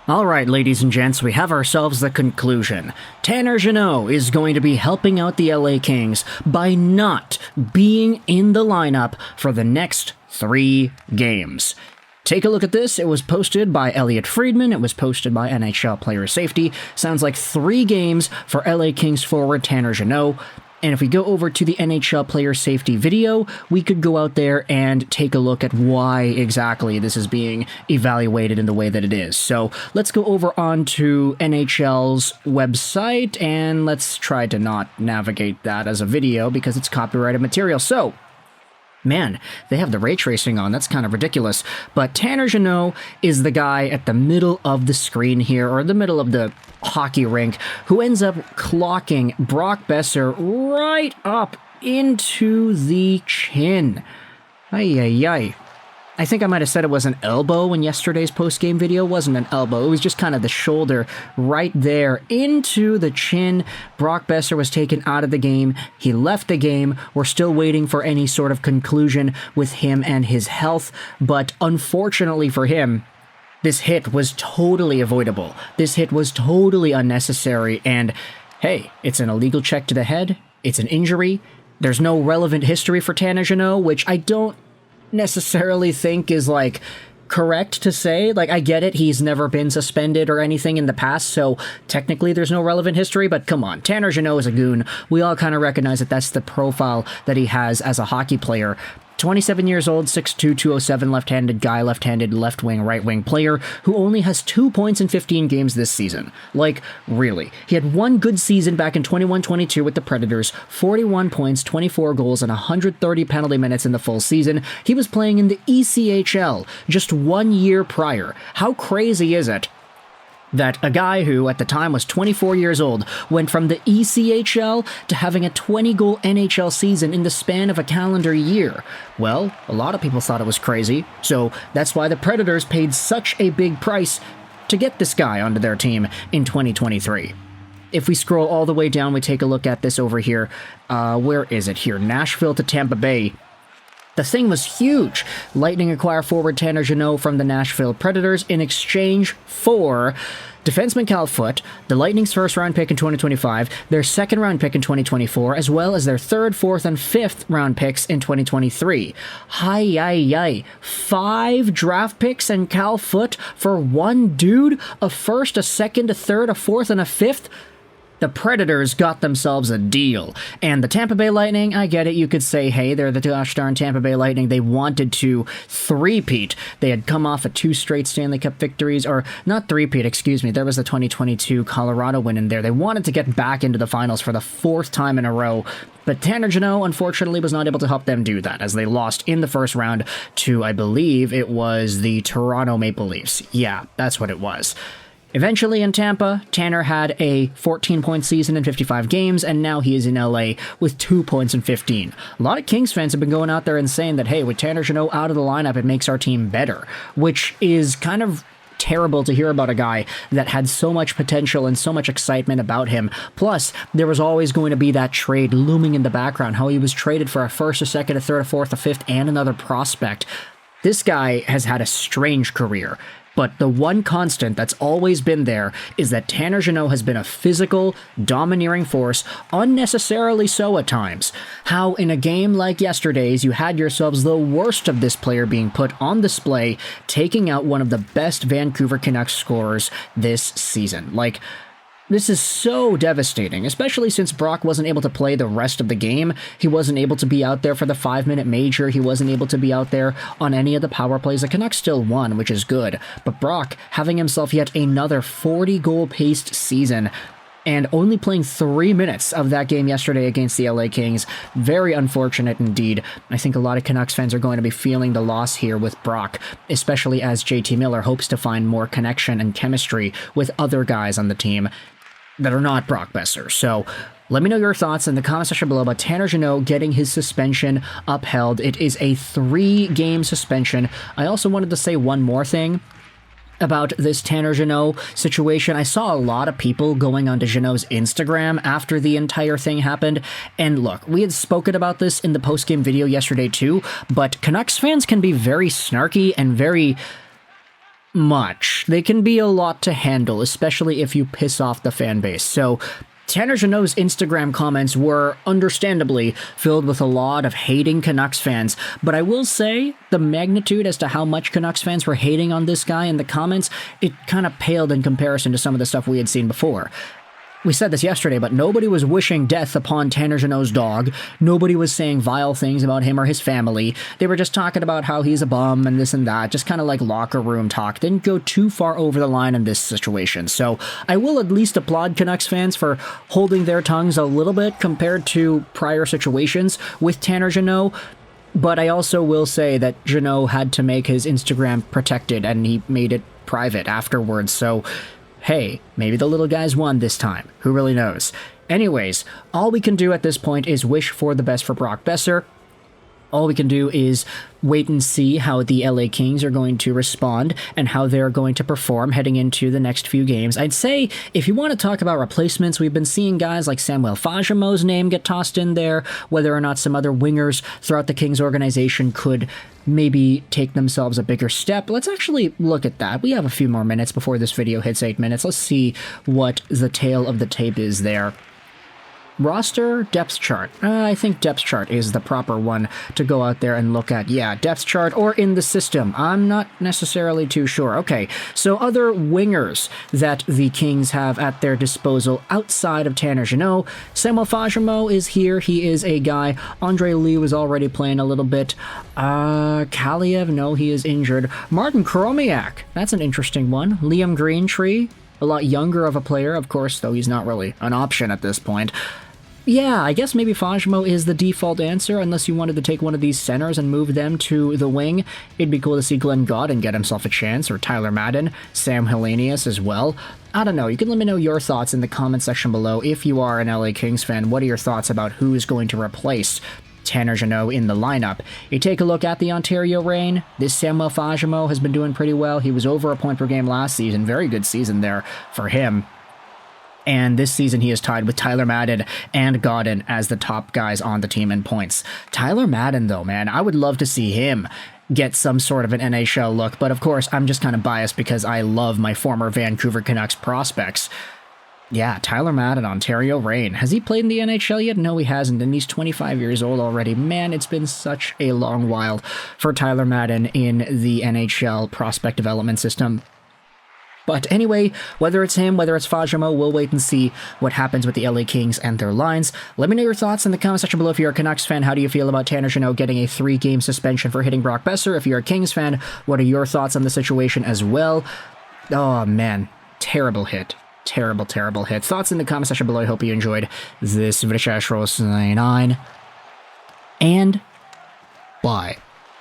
Alright, ladies and gents, we have ourselves the conclusion. Tanner Jeannot is going to be helping out the LA Kings by not being in the lineup for the next 3 games. Take a look at this. It was posted by Elliot Friedman. It was posted by NHL Player Safety. Sounds like 3 games for LA Kings forward Tanner Jeannot. And if we go over to the NHL Player Safety video, we could go out there and take a look at why exactly this is being evaluated in the way that it is. So let's go over onto NHL's website, and let's try to not navigate that as a video because it's copyrighted material. So, man, they have the ray tracing on. That's kind of ridiculous. But Tanner Jeannot is the guy at the middle of the screen here, or the middle of the hockey rink, who ends up clocking Brock Boeser right up into the chin. Ay, ay, ay. I think I might have said it was an elbow in yesterday's post-game video. It wasn't an elbow. It was just kind of the shoulder right there into the chin. Brock Boeser was taken out of the game. He left the game. We're still waiting for any sort of conclusion with him and his health. But unfortunately for him, this hit was totally avoidable. This hit was totally unnecessary. And hey, it's an illegal check to the head. It's an injury. There's no relevant history for Tanner Jeannot, which I don't necessarily think is correct to say. I get it, he's never been suspended or anything in the past, so technically there's no relevant history, but come on, Tanner Jeannot is a goon. We all kind of recognize that that's the profile that he has as a hockey player. 27 years old, 6'2", 207, left-handed guy, left-handed left-wing, right-wing player who only has 2 points in 15 games this season. Really. He had one good season back in 21-22 with the Predators, 41 points, 24 goals, and 130 penalty minutes in the full season. He was playing in the ECHL just 1 year prior. How crazy is it that a guy who at the time was 24 years old went from the ECHL to having a 20-goal NHL season in the span of a calendar year? Well, a lot of people thought it was crazy, so that's why the Predators paid such a big price to get this guy onto their team in 2023. If we scroll all the way down, we take a look at this over here. Where is it here? Nashville to Tampa Bay. The thing was huge. Lightning acquire forward Tanner Jeannot from the Nashville Predators in exchange for defenseman Cal Foote, the Lightning's first-round pick in 2025, their second-round pick in 2024, as well as their third, fourth, and fifth-round picks in 2023. Hi-yi-yi. 5 draft picks and Cal Foote for one dude? A first, a second, a third, a fourth, and a fifth? The Predators got themselves a deal. And the Tampa Bay Lightning, I get it, you could say, hey, they're the gosh darn Tampa Bay Lightning. They wanted to three-peat. They had come off of 2 straight Stanley Cup victories, or not three-peat, excuse me, there was the 2022 Colorado win in there. They wanted to get back into the finals for the 4th time in a row. But Tanner Jeannot, unfortunately, was not able to help them do that, as they lost in the first round to, I believe, it was the Toronto Maple Leafs. Yeah, that's what it was. Eventually in Tampa, Tanner had a 14-point season in 55 games, and now he is in LA with 2 points in 15. A lot of Kings fans have been going out there and saying that, hey, with Tanner Jeannot out of the lineup, it makes our team better, which is kind of terrible to hear about a guy that had so much potential and so much excitement about him. Plus, there was always going to be that trade looming in the background, how he was traded for a first, a second, a third, a fourth, a fifth, and another prospect. This guy has had a strange career. But the one constant that's always been there is that Tanner Jeannot has been a physical, domineering force, unnecessarily so at times. How in a game like yesterday's, you had yourselves the worst of this player being put on display, taking out one of the best Vancouver Canucks scorers this season. This is so devastating, especially since Brock wasn't able to play the rest of the game. He wasn't able to be out there for the 5-minute major. He wasn't able to be out there on any of the power plays. The Canucks still won, which is good. But Brock having himself yet another 40-goal-paced season and only playing 3 minutes of that game yesterday against the LA Kings. Very unfortunate indeed. I think a lot of Canucks fans are going to be feeling the loss here with Brock, especially as JT Miller hopes to find more connection and chemistry with other guys on the team that are not Brock Boeser. So let me know your thoughts in the comment section below about Tanner Jeannot getting his suspension upheld. It is a 3-game suspension. I also wanted to say one more thing about this Tanner Jeannot situation. I saw a lot of people going onto Jeannot's Instagram after the entire thing happened. And look, we had spoken about this in the post-game video yesterday too, but Canucks fans can be very snarky and very much. They can be a lot to handle, especially if you piss off the fan base. So Tanner Jeannot's Instagram comments were understandably filled with a lot of hating Canucks fans, but I will say the magnitude as to how much Canucks fans were hating on this guy in the comments, it kind of paled in comparison to some of the stuff we had seen before. We said this yesterday, but nobody was wishing death upon Tanner Jeannot's dog. Nobody was saying vile things about him or his family. They were just talking about how he's a bum and this and that, just kind of like locker room talk. Didn't go too far over the line in this situation. So I will at least applaud Canucks fans for holding their tongues a little bit compared to prior situations with Tanner Jeannot. But I also will say that Jeannot had to make his Instagram protected and he made it private afterwards. So hey, maybe the little guys won this time. Who really knows? Anyways, all we can do at this point is wish for the best for Brock Boeser. All we can do is wait and see how the LA Kings are going to respond and how they're going to perform heading into the next few games. I'd say if you want to talk about replacements, we've been seeing guys like Samuel Fagimo's name get tossed in there, whether or not some other wingers throughout the Kings organization could maybe take themselves a bigger step. Let's actually look at that. We have a few more minutes before this video hits 8 minutes. Let's see what the tail of the tape is there. Roster, depth chart. I think depth chart is the proper one to go out there and look at. Yeah, depth chart or in the system. I'm not necessarily too sure. Okay, so other wingers that the Kings have at their disposal outside of Tanner Jeannot. Samuel Fagimo is here. He is a guy. Andre Lee was already playing a little bit. Silayev, no, he is injured. Martin Kromiak, that's an interesting one. Liam Greentree, a lot younger of a player, of course, though he's not really an option at this point. Yeah, I guess maybe Fagimo is the default answer, unless you wanted to take one of these centers and move them to the wing. It'd be cool to see Glenn Gawdin get himself a chance, or Tyler Madden, Sam Helenius as well. I don't know, you can let me know your thoughts in the comment section below. If you are an LA Kings fan, what are your thoughts about who is going to replace Tanner Jeannot in the lineup? You take a look at the Ontario Reign. This Samuel Fagimo has been doing pretty well. He was over a point per game last season. Very good season there for him. And this season he is tied with Tyler Madden and Gawdin as the top guys on the team in points. Tyler Madden, though, man, I would love to see him get some sort of an NHL look. But of course, I'm just kind of biased because I love my former Vancouver Canucks prospects. Yeah, Tyler Madden, Ontario Reign. Has he played in the NHL yet? No, he hasn't, and he's 25 years old already. Man, it's been such a long while for Tyler Madden in the NHL prospect development system. But anyway, whether it's him, whether it's Fagimo, we'll wait and see what happens with the LA Kings and their lines. Let me know your thoughts in the comment section below. If you're a Canucks fan, how do you feel about Tanner Jeannot getting a 3-game suspension for hitting Brock Boeser? If you're a Kings fan, what are your thoughts on the situation as well? Oh man, terrible hit. Terrible, terrible hit. Thoughts in the comment section below. I hope you enjoyed this video. And bye.